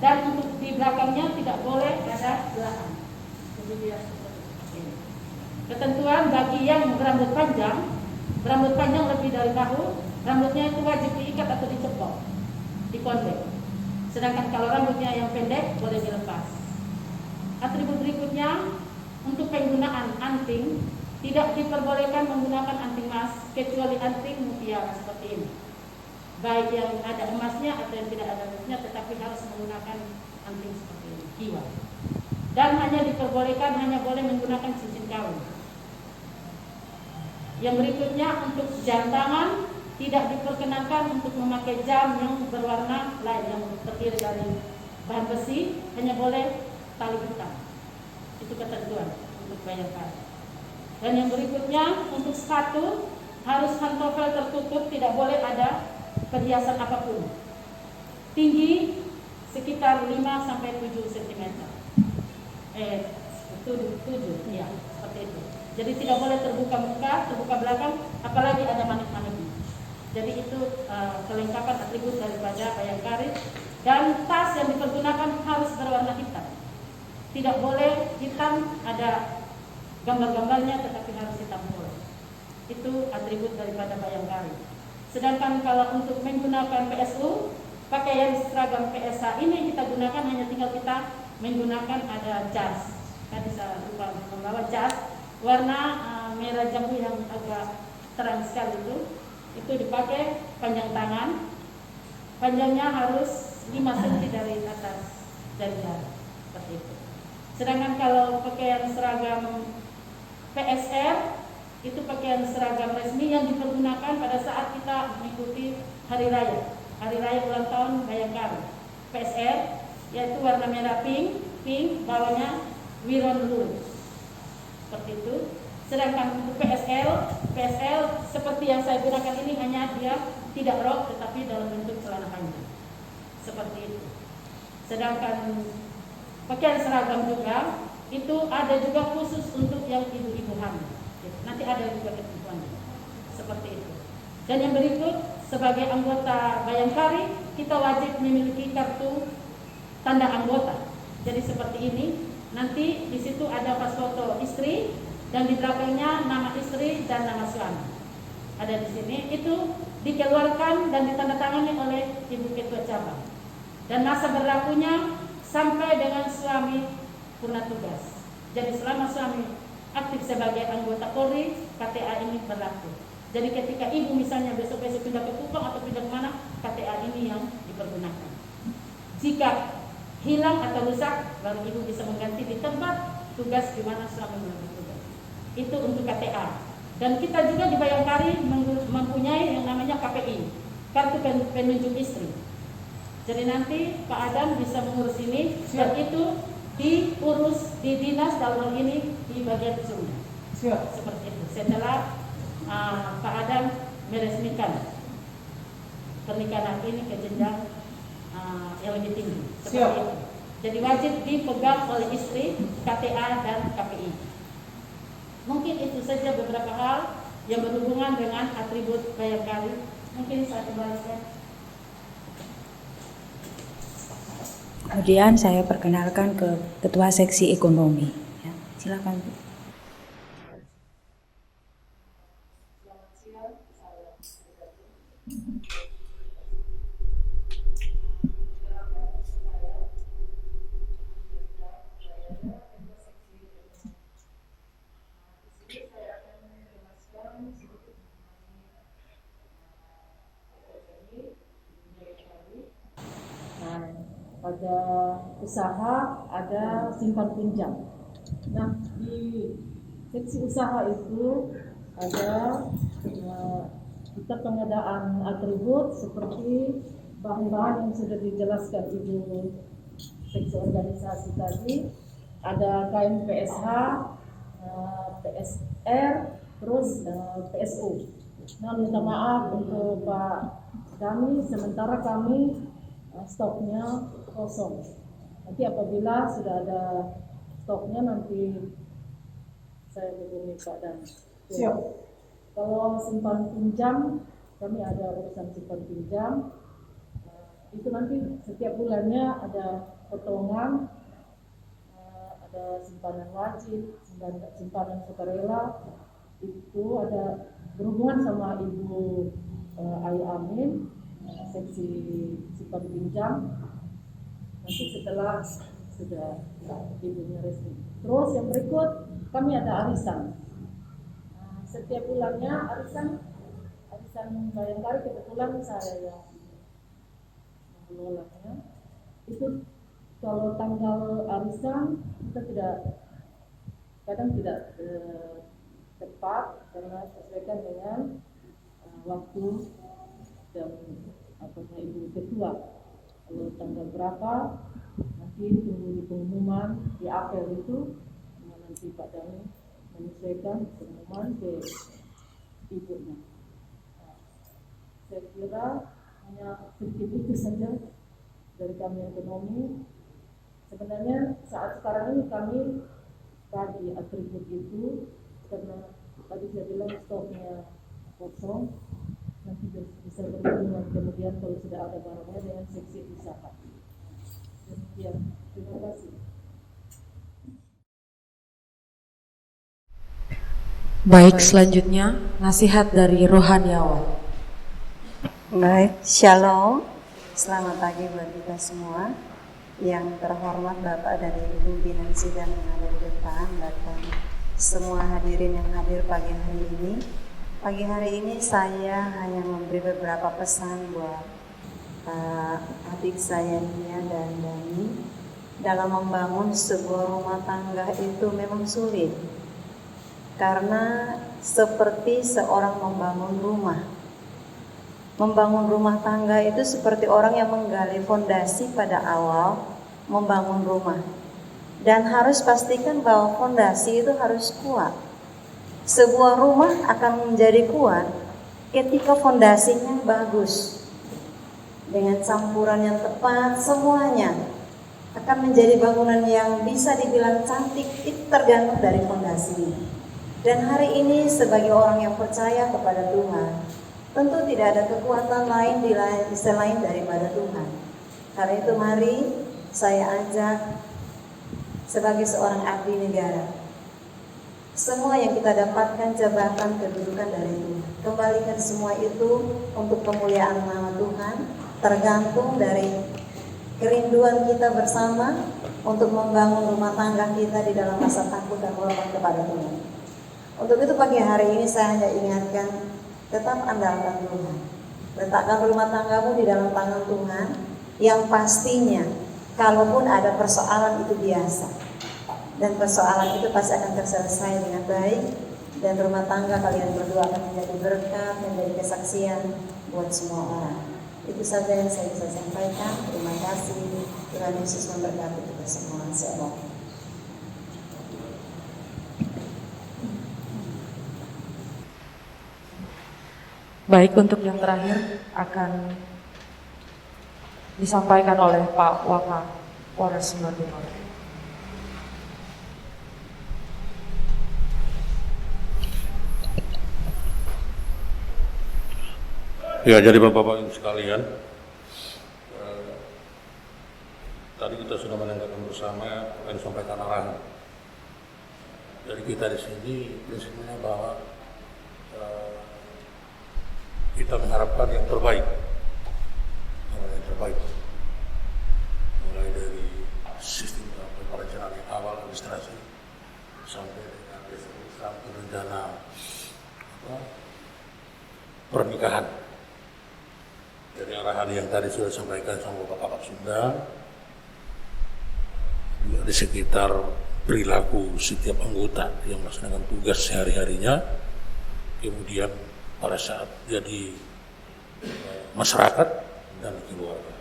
dan untuk di belakangnya tidak boleh ada belahan. Ketentuan bagi yang berambut panjang lebih dari bahu, rambutnya itu wajib diikat atau diceplok, dikondek. Sedangkan kalau rambutnya yang pendek boleh dilepas. Atribut berikutnya untuk penggunaan anting, tidak diperbolehkan menggunakan anting emas kecuali anting mutiara seperti ini. Baik yang ada emasnya atau yang tidak ada emasnya, tetapi harus menggunakan anting seperti ini, kiwa. Dan hanya boleh menggunakan cincin kawin. Yang berikutnya untuk jam tangan, tidak diperkenankan untuk memakai jam yang berwarna lain yang terdiri dari bahan besi, hanya boleh tali hitam. Itu ketentuan untuk Bayangkari. Dan yang berikutnya untuk sepatu harus pantofel tertutup, tidak boleh ada perhiasan apapun. Tinggi sekitar 5 sampai 7 cm. 7, ya, seperti itu. Jadi tidak boleh terbuka muka, terbuka belakang, apalagi ada manik-maniknya. Jadi itu kelengkapan atribut daripada Bayangkari. Dan tas yang dipergunakan harus berwarna hitam. Tidak boleh hitam, ada gambar-gambarnya, tetapi harus hitam pula. Itu atribut daripada Bayangkari. Sedangkan kalau untuk menggunakan PSU, pakaian seragam PSH ini kita gunakan hanya tinggal kita menggunakan ada jas. Tadi saya lupa membawa jas warna merah jambu yang agak terang sekali itu dipakai. Panjang tangan, panjangnya harus 5 cm dari atas jari-jari, seperti itu. Sedangkan kalau pakaian seragam PSR itu pakaian seragam resmi yang dipergunakan pada saat kita mengikuti hari raya ulang tahun Bayangkari. PSR yaitu warna merah pink, bawahnya wiron lurus, seperti itu. Sedangkan untuk PSL seperti yang saya gunakan ini, hanya dia tidak rok tetapi dalam bentuk celana panjang, seperti itu. Sedangkan pakaian seragam juga itu ada juga khusus untuk yang ibu-ibu hamil. Nanti ada juga ketentuannya, seperti itu. Dan yang berikut, sebagai anggota Bayangkari kita wajib memiliki kartu tanda anggota. Jadi seperti ini. Nanti di situ ada pas foto istri dan di belakangnya nama istri dan nama suami. Ada di sini. Itu dikeluarkan dan ditandatangani oleh Ibu Ketua Cabang. Dan masa berlakunya sampai dengan suami purna tugas. Jadi selama suami aktif sebagai anggota Polri, KTA ini berlaku. Jadi ketika ibu misalnya besok-besok pindah ke Kupang atau pindah ke mana, KTA ini yang dipergunakan. Jika hilang atau rusak, baru ibu bisa mengganti di tempat tugas di mana suami bertugas. Itu untuk KTA. Dan kita juga di Bayangkari mempunyai yang namanya KPI, kartu penunjuk istri. Jadi nanti Pak Adam bisa mengurus ini. Dan itu diurus di dinas dalam hal ini di bagian Sunda. Seperti itu. Setelah Pak Adam meresmikan pernikahan ini ke jenjang yang lebih tinggi. Seperti itu. Jadi wajib dipegang oleh istri, KTA dan KPI. Mungkin itu saja beberapa hal yang berhubungan dengan atribut Bayangkari. Mungkin saya kembalikan. Kemudian saya perkenalkan ke Ketua Seksi Ekonomi. Ya, silakan Bu. Pada usaha, ada simpan pinjam. Nah, di seksi usaha itu ada kita pengadaan atribut seperti bahan-bahan yang sudah dijelaskan Ibu seksi organisasi tadi. Ada kain PSH, PSR, terus PSO. Nah, minta maaf untuk Pak Dami, sementara kami stoknya kosong. Nanti apabila sudah ada stoknya nanti saya hubungi Pak Dami. Siap. Kalau simpan pinjam, kami ada urusan simpan pinjam. Itu nanti setiap bulannya ada potongan, ada simpanan wajib, simpanan sukarela. Itu ada berhubungan sama Ibu Ayu Amin, seksi simpan pinjam. Nanti setelah sudah ibunya resmi. Terus yang berikut kami ada arisan. Setiap bulannya arisan Bayangkari kebetulan saya yang mengelolanya. Itu kalau tanggal arisan kita kadang tidak tepat karena sesuaikan dengan waktu dan Ibu Ketua. Kalau tanggal berapa nanti tunggu di pengumuman di apel itu, nanti Pak Dami menyesuaikan pengumuman ke ibunya. Saya kira hanya sedikit itu saja dari kami ekonomi. Sebenarnya saat sekarang ini kami bagi atribut itu karena tadi saya bilang stoknya kosong, nanti bisa berhubungan kemudian kalau sudah ada barangnya dengan seksi usaha. Demikian, terima kasih. Baik, selanjutnya nasihat dari rohaniawan. Baik, shalom. Selamat pagi buat kita semua. Yang terhormat Bapak dan Ibu pimpinan sidang yang ada di depan, dan semua hadirin yang hadir pagi hari ini. Pagi hari ini saya hanya memberi beberapa pesan buat adik saya Nia dan Dani. Dalam membangun sebuah rumah tangga itu memang sulit. Karena seperti seorang membangun rumah. Membangun rumah tangga itu seperti orang yang menggali fondasi pada awal membangun rumah. Dan harus pastikan bahwa fondasi itu harus kuat. Sebuah rumah akan menjadi kuat ketika fondasinya bagus. Dengan campuran yang tepat, semuanya akan menjadi bangunan yang bisa dibilang cantik, itu tergantung dari fondasinya. Dan hari ini sebagai orang yang percaya kepada Tuhan, tentu tidak ada kekuatan lain selain daripada Tuhan. Karena itu mari saya ajak sebagai seorang abdi negara. Semua yang kita dapatkan jabatan kedudukan dari Tuhan. Kembalikan semua itu untuk kemuliaan nama Tuhan, tergantung dari kerinduan kita bersama untuk membangun rumah tangga kita di dalam rasa takut dan hormat kepada Tuhan. Untuk itu pagi hari ini saya hanya ingatkan, tetap andalkan Tuhan. Letakkan rumah tanggamu di dalam tangan Tuhan, yang pastinya kalaupun ada persoalan itu biasa. Dan persoalan itu pasti akan terselesai dengan baik. Dan rumah tangga kalian berdua akan menjadi berkat, menjadi kesaksian buat semua orang. Itu saja yang saya bisa sampaikan. Terima kasih. Tuhan Yesus memberkati kita semua. Shalom. Baik, untuk yang terakhir akan disampaikan oleh Pak Wakapolres Sumbar Timur. Ya, jadi Bapak-Bapak Ibu sekalian, tadi kita sudah mendengarkan bersama dan sampaikan arahan dari kita di sini. Prinsipnya bahwa kita mengharapkan yang terbaik, mulai dari sistem perencanaan yang awal administrasi sampai dengan rencana pernikahan. Dari arahan yang tadi sudah disampaikan sama Bapak Kapolsek, di sekitar perilaku setiap anggota yang melaksanakan tugas sehari-harinya, kemudian pada saat jadi masyarakat dan keluarga.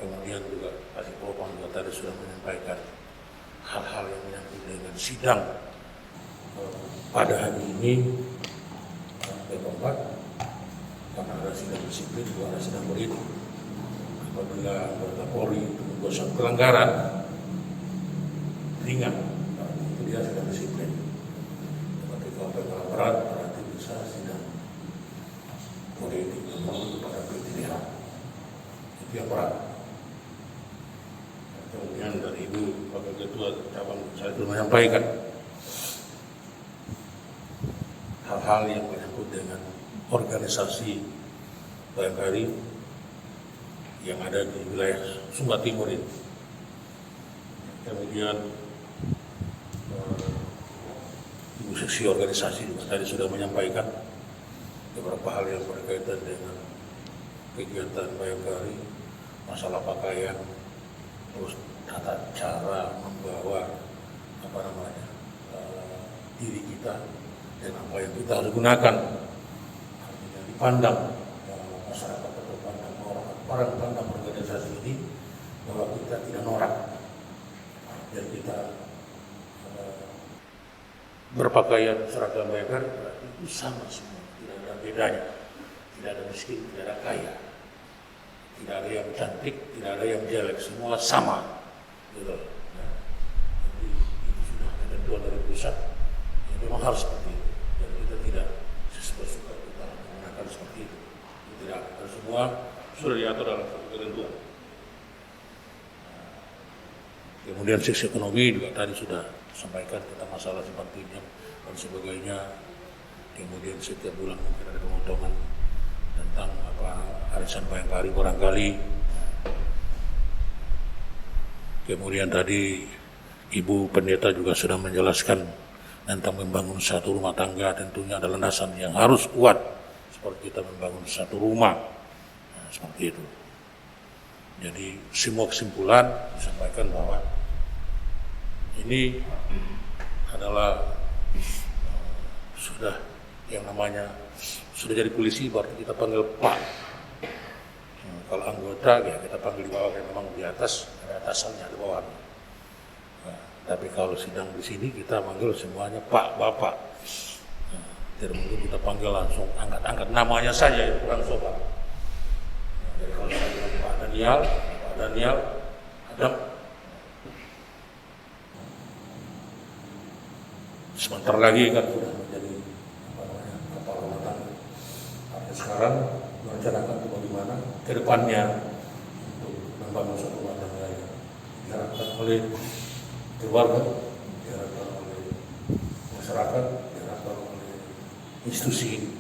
Kemudian juga Kasih Propam juga tadi sudah menyampaikan hal-hal yang menyangkut dengan sidang pada hari ini P4, karena ada sidang disiplin, juga ada sidang politik. Apabila anggota Polri itu membuat suatu pelanggaran ringan, itu dia sidang disiplin. Tapi kalau pelanggaran berat, berarti bisa sidang politik kepada pilihan. Itu yang berat. Kemudian dari Ibu Wakil Ketua Cabang saya sudah menyampaikan hal-hal yang menyangkut dengan organisasi Bayangkari yang ada di wilayah Sumba Timur ini. Kemudian Ibu Seksi Organisasi juga tadi sudah menyampaikan beberapa hal yang berkaitan dengan kegiatan Bayangkari, masalah pakaian, terus tata cara membawa diri kita dan apa yang kita harus gunakan, artinya dipandang masyarakat atau pandang organisasi ini bahwa kita tidak norak dan kita berpakaian seragam Bayangkari itu sama semua, tidak ada bedanya, tidak ada miskin, tidak ada kaya, tidak ada yang cantik, tidak ada yang jelek, semua sama. Gitu. Ya. Jadi itu sudah ada ketentuan dari pusat. Ya, memang harus seperti itu. Dan kita tidak sesuka kita menggunakan seperti itu. Tidak, kita semua sudah diatur dalam satu ketentuan. Kemudian sisi ekonomi juga tadi sudah sampaikan tentang masalah simpan pinjam dan sebagainya. Kemudian setiap bulan mungkin ada pemotongan tentang arisan Bayangkari barangkali. Kemudian tadi Ibu Pendeta juga sudah menjelaskan tentang membangun satu rumah tangga, tentunya ada landasan yang harus kuat seperti kita membangun satu rumah, nah, seperti itu. Jadi semua kesimpulan disampaikan bahwa ini adalah sudah yang namanya sudah jadi polisi, berarti kita panggil Pak. Kalau anggota ya kita panggil di bawah, memang di atas, ada atasannya, di bawah. Nah, tapi kalau sidang di sini kita panggil semuanya Pak, Bapak. Nah, tidak mungkin kita panggil langsung angkat-angkat namanya saja, itu kurang sopan. Nah, jadi kalau saya bilang Pak Daniel, Adam. Sebentar lagi kan sudah menjadi kepala rumah tangga. Tapi sekarang merencanakan itu bagaimana ke depannya untuk membangun suatu rumah tangga yang diharapkan oleh keluarga, diharapkan oleh masyarakat, diharapkan oleh institusi.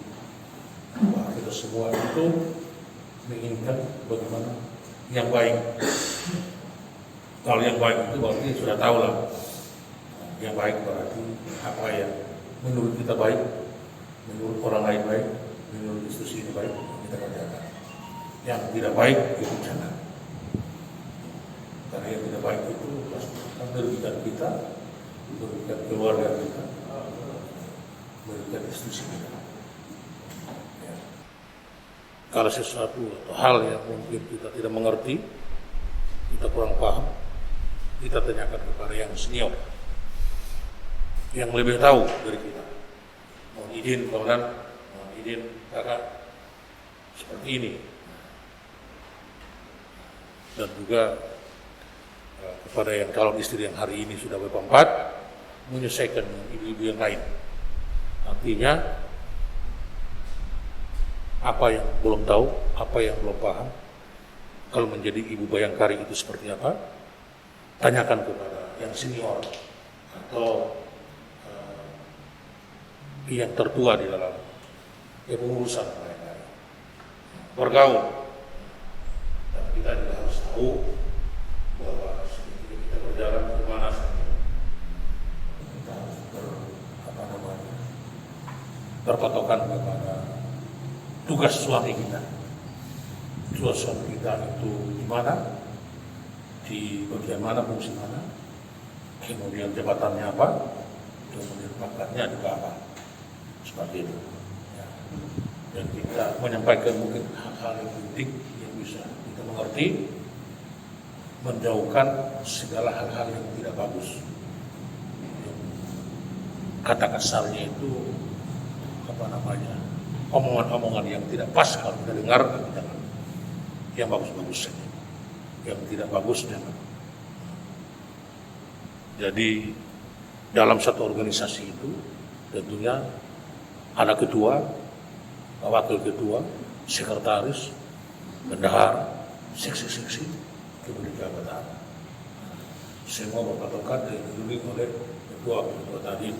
Bahwa kita semua itu menginginkan bagaimana yang baik. Kalau yang baik itu berarti sudah tahu lah. Yang baik berarti apa yang menurut kita baik, menurut orang lain baik, menurut institusi ini baik, kita kerjakan. Yang tidak baik itu jangan. Karena yang tidak baik itu pasti akan merugikan kita, merugikan keluarga kita, merugikan institusi kita. Ya. Kalau sesuatu atau hal yang mungkin kita tidak mengerti, kita kurang paham, kita tanyakan kepada yang senior, yang lebih tahu dari kita. Mohon izin kawan, mohon izin kakak, seperti ini. Dan juga kepada yang calon istri yang hari ini sudah P4, menyelesaikan ibu-ibu yang lain. Artinya, apa yang belum tahu, apa yang belum paham, kalau menjadi ibu Bayangkari itu seperti apa, tanyakan kepada yang senior atau yang tertua di dalam kepengurusan Bayangkari. Bergaul. Dan kita juga harus tahu bahwa kita berjalan kemana saja. Kita harus berpatokan kepada tugas suami kita. Tugas suami kita itu di mana? di bagian mana, fungsi mana, kemudian jabatannya apa, kemudian pangkatnya juga apa, seperti itu. Ya. Dan kita menyampaikan mungkin hal-hal yang penting yang bisa kita mengerti, menjauhkan segala hal-hal yang tidak bagus. Kata kasarnya itu omongan-omongan yang tidak pas kalau kita dengar, jangan. Yang bagus-bagus saja, yang tidak bagus jangan. Jadi dalam satu organisasi itu tentunya ada ketua, wakil ketua, sekretaris, bendahara, seksi-seksi, kemudian jabatan. Semua berpatokan dilindungi oleh ketua tadi.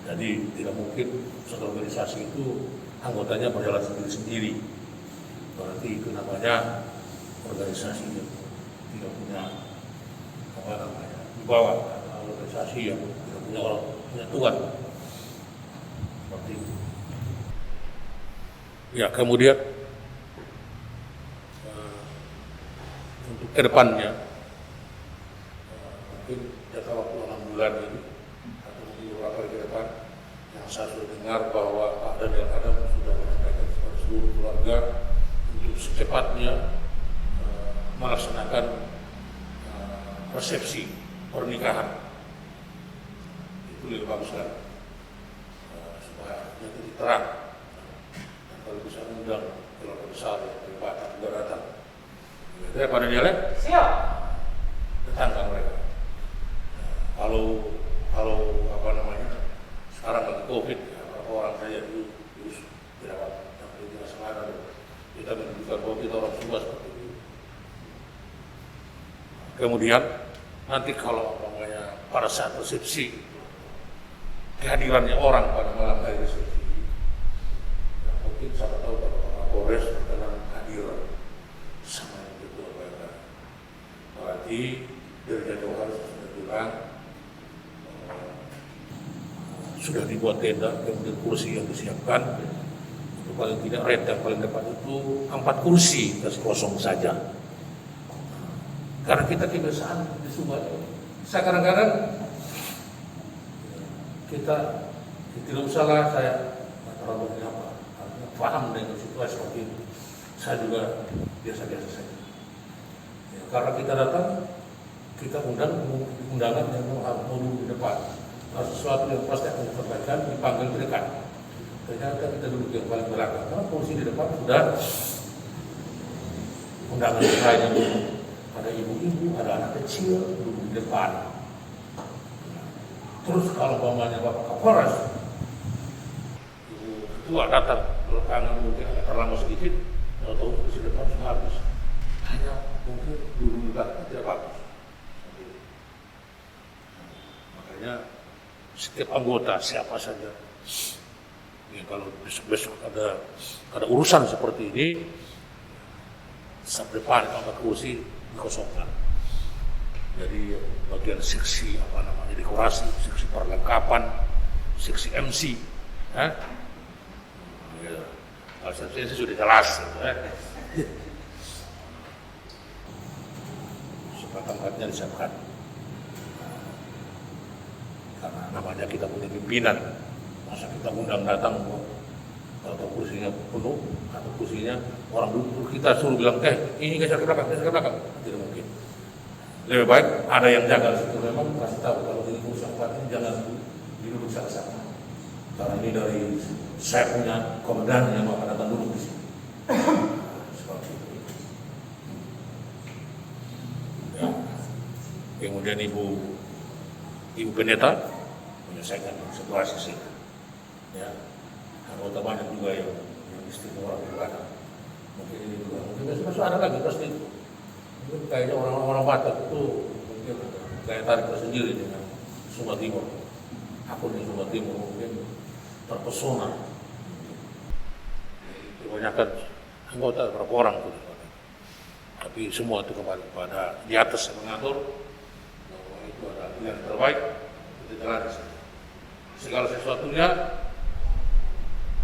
Jadi tidak mungkin satu organisasi itu anggotanya berjalan sendiri-sendiri. Berarti itu namanya organisasi yang tidak punya wibawa, organisasi yang tidak punya orang, punya Tuhan. Seperti itu. Ya, kemudian untuk kedepannya mungkin jangka waktu 6 bulan ini atau mungkin beberapa hari ke depan, yang saya sudah dengar bahwa Pak Daniel Adam sudah menyampaikan kepada seluruh keluarga untuk secepatnya melaksanakan resepsi pernikahan. Itu lebih bagus kan, supaya jadi terang. Dan kalau bisa undang keluarga besar yang terlibat juga datang. Ya, Pak Daniel, siap. Datangkan mereka. Kalau sekarang lagi COVID, ya, orang saya dulu dirawat, tapi tidak sekarang kita menunjukkan bahwa kita orang Sumba seperti itu. Kemudian nanti kalau pada saat resepsi kehadirannya orang pada malam hari resepsi, ya, mungkin saya tahu Pak Kapolres akan hadir sama yang ketua badan. Berarti dari jauh harus sudah bilang sudah dibuat tenda, kemudian kursi yang disiapkan. Itu paling tidak red yang paling depan itu 4 kursi, kasih kosong saja. Karena kita kebiasaan di Sumba, saya kadang-kadang kita tidak usah lah saya terlalu paham dengan situasi seperti itu. Saya juga biasa-biasa saja. Ya, karena kita datang, kita undangan yang mau duduk di depan. Kalau sesuatu yang pasti akan disampaikan, dipanggil mendekat. Ternyata kita duduk yang paling belakang. Karena posisi di depan sudah undangan lainnya dulu. Ada ibu-ibu, ada anak kecil duduk di depan. Terus kalau umpamanya Bapak Kapolres, Ibu Ketua datang belakangan mungkin agak terlambat sedikit, atau di depan sudah habis. Hanya mungkin dulu belakang tidak bagus. Makanya setiap anggota siapa saja, ya, kalau besok ada urusan seperti ini, sampai depan angkat kursi dikosongkan. Jadi bagian seksi dekorasi, seksi perlengkapan, seksi MC, ya, kalau seksi sudah jelas, tempatnya disiapkan. Karena namanya kita punya pimpinan, masa kita undang datang atau kursinya penuh atau kursinya orang duduk, kita suruh bilang ini geser ke belakang, tidak mungkin. Lebih baik ada yang jaga situ, memang kasih tahu kalau ini kursi ini jangan duduk sama-sama. Karena ini dari saya punya komandan yang akan datang duduk di sini. Seperti itu. Ya. Kemudian Ibu Pendeta menyelesaikan situasi sini. Ya. Anggota banyak juga yang istimewa di belakang. Mungkin ini juga, mungkin masih ada lagi pasti. Mungkin kayaknya orang-orang Batak itu mungkin kayak tarik tersendiri dengan Sumba Timur. Aku di Sumba Timur mungkin terpesona. Kebanyakan anggota berapa orang itu. Tapi semua itu kembali pada di atas yang mengatur bahwa itu adalah yang terbaik, itu jalan segala sesuatunya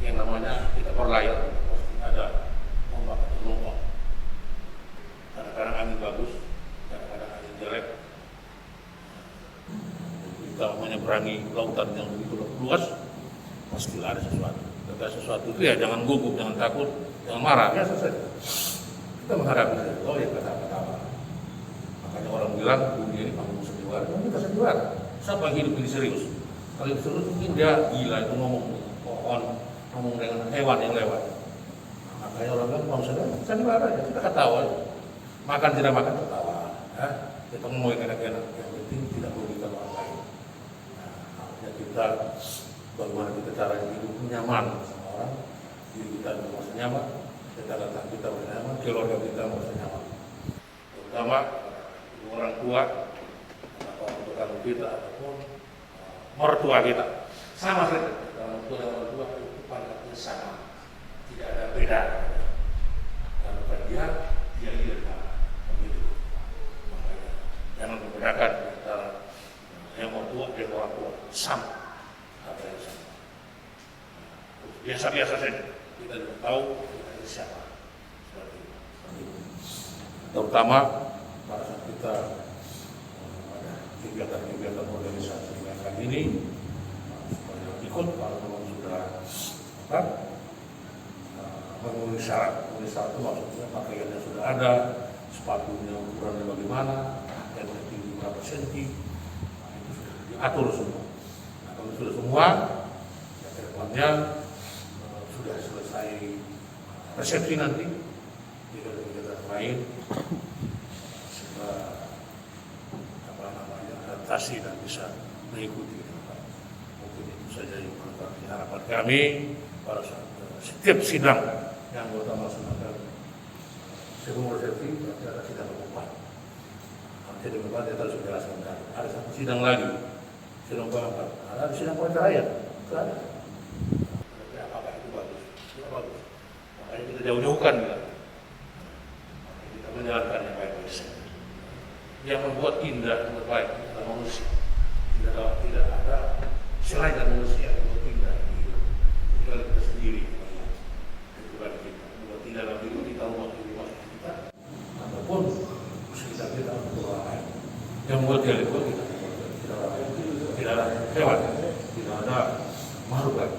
yang namanya kita berlayar pasti ada ombak atau gelombang. Kadang-kadang kita menyeberangi lautan yang begitu luas, pastilah ada sesuatu. Ada sesuatu itu ya jangan gugup, jangan takut, jangan marah, biasa saja. Kita menghadapi saja. Oh ya kata-kata. Makanya orang bilang dunia ini panggung sandiwara, kita sandiwara. Siapa yang hidup ini serius? Kalau yang serius mungkin dia gila itu ngomong dengan pohon, ngomong dengan hewan yang lewat. Makanya orang bilang panggung sandiwara ya kita ketawa. Makan tidak makan ketawa. Ya. Kita ngomong enak-enak. Yang penting tidak merugikan orang lain. Nah, kita bagaimana kita cara hidup nyaman sama orang, diri kita merasa nyaman, tetangga kita merasa nyaman, keluarga kita merasa nyaman. Terutama orang tua, orang tua kita ataupun mertua kita, sama saja. Orang tua dan orang tua itu pangkatnya sama, tidak ada beda. Karena dia tidak begitu. Makanya jangan membedakan antara yang mertua dan orang tua, sama. Biasa-biasa saja, kita tidak tahu kita ini siapa. Terutama pada saat kita ada kegiatan-kegiatan organisasi yang ini, supaya ikut kalau memang sudah memenuhi syarat. Memenuhi syarat itu maksudnya pakaiannya sudah ada, sepatunya ukurannya bagaimana, pakaiannya tinggi berapa senti, itu sudah diatur semua. Nah, kalau sudah semua, ya ke depannya sudah selesai resepsi nanti kita main sudah adaptasi dan bisa mengikuti. Mungkin itu saja yang merupakan harapan kami pada saat setiap sidang yang anggota melaksanakan sebelum resepsi berarti ada sidang keempat. Nanti di depan kita harus jelaskan ada satu sidang lagi, sidang keempat, ada sidang terakhir, ada. Makanya kita jauh-jauhkan kita menjalankan yang baik-baik saja. Yang membuat indah yang terbaik adalah manusia. Tidak ada selain dari manusia yang membuat indah hidup. Kecuali kita sendiri. Kecuali kita. Membuat indah dalam hidup kita, rumah kita, ataupun sekitar kita untuk orang lain. Yang membuat dia hidup kita. Tidak ada hewan, tidak ada makhluk lain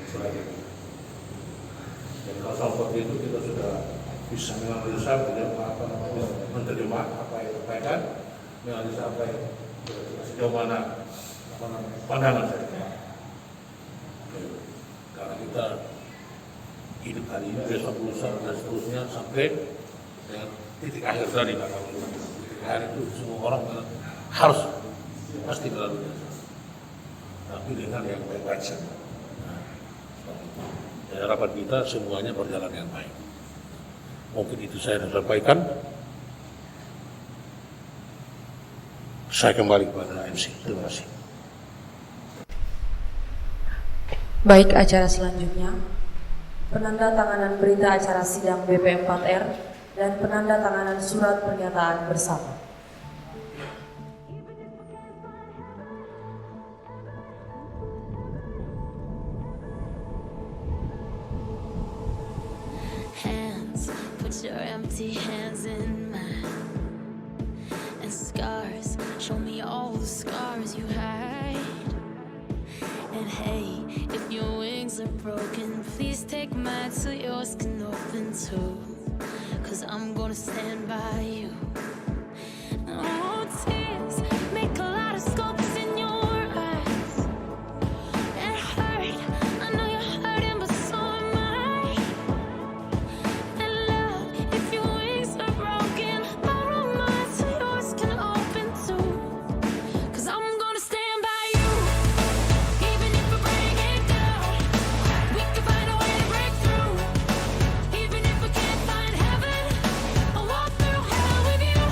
selain kita. Dan kalau seperti itu kita sudah bisa menganalisa, menerjemah apa yang disampaikan, menganalisa apa yang sejauh mana pandangan saya. Karena kita hidup hari ini, besok lusa dan seterusnya sampai dengan titik akhir tadi. Titik akhir itu semua orang harus pasti melalui, tapi dengan yang baik-baik saja. Harapan kita semuanya berjalan dengan baik. Mungkin itu saya sampaikan. Saya kembali kepada MC. Terima kasih. Baik, acara selanjutnya penandatanganan berita acara sidang BP4R dan penandatanganan surat pernyataan bersama. Put your empty hands in mine, and scars, show me all the scars you hide. And hey, if your wings are broken, please take mine so yours can open too. 'Cause I'm gonna stand by you. Oh, tears make a lot of sculptures in your eyes. It hurt, I know you're hurting, but so am I. And love, if your wings are broken, borrow mine so yours can open too. 'Cause I'm gonna stand by you, even if we break it down. We can find a way to break through. Even if we can't find heaven, I'll walk through hell with you.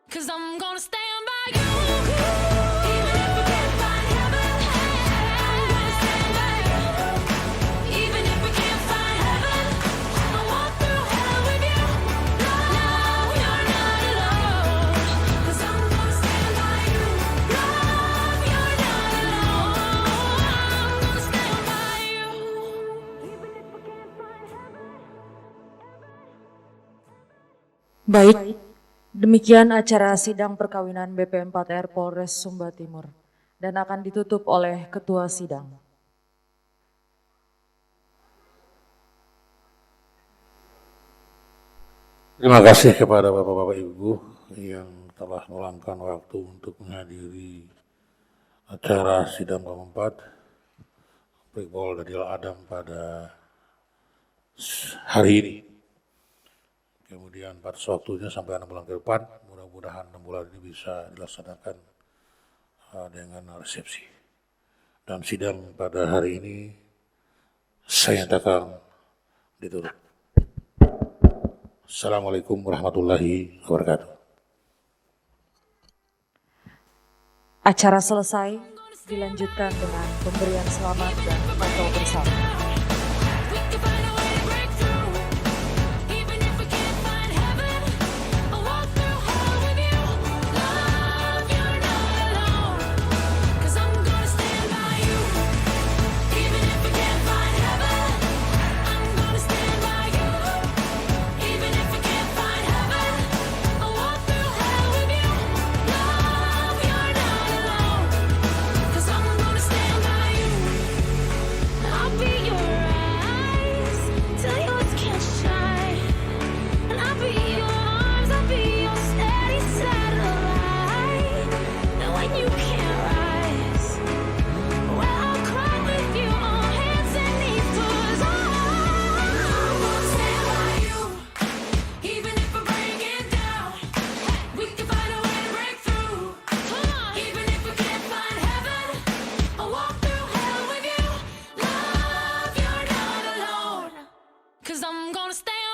'Cause I'm gonna stand by you. Even if we can't find heaven, I'm gonna stand by you. Even if we can't find heaven, I'll walk through hell with you. No, you're not alone. 'Cause I'm gonna stand by you. Love, you're not alone. I'm gonna stand by you. Even if we can't find heaven. Baik, demikian acara sidang perkawinan BP4R Polres Sumba Timur dan akan ditutup oleh Ketua Sidang. Terima kasih kepada Bapak-Bapak Ibu yang telah meluangkan waktu untuk menghadiri acara sidang keempat Brigpol Dadil Adam pada hari ini. Kemudian batas waktunya sampai 6 bulan ke depan, mudah-mudahan 6 bulan ini bisa dilaksanakan dengan resepsi. Dan sidang pada hari ini saya nyatakan ditutup. Assalamualaikum warahmatullahi wabarakatuh. Acara selesai, dilanjutkan dengan pemberian selamat dan foto bersama. We can find a way to break through. Even if we can't find heaven, I'll walk through hell with you. Love, you're not alone. 'Cause I'm gonna stand by you. Even if we can't find heaven, I'm gonna stand by you. Even if we can't find heaven, I'll walk through hell with you. Love, you're not alone. 'Cause I'm gonna stand by you. I'll be your eyes till yours can't shine, and I'll be your arms, I'll be your steady satellite. And when you can't rise, well, I'll cry with you on hands and knees, 'cause I'm gonna stand by you. Even if we're breaking down, we can find a way to break through. Even if we can't find heaven, I'll walk through hell with you. Love, you're not alone. 'Cause I'm gonna stand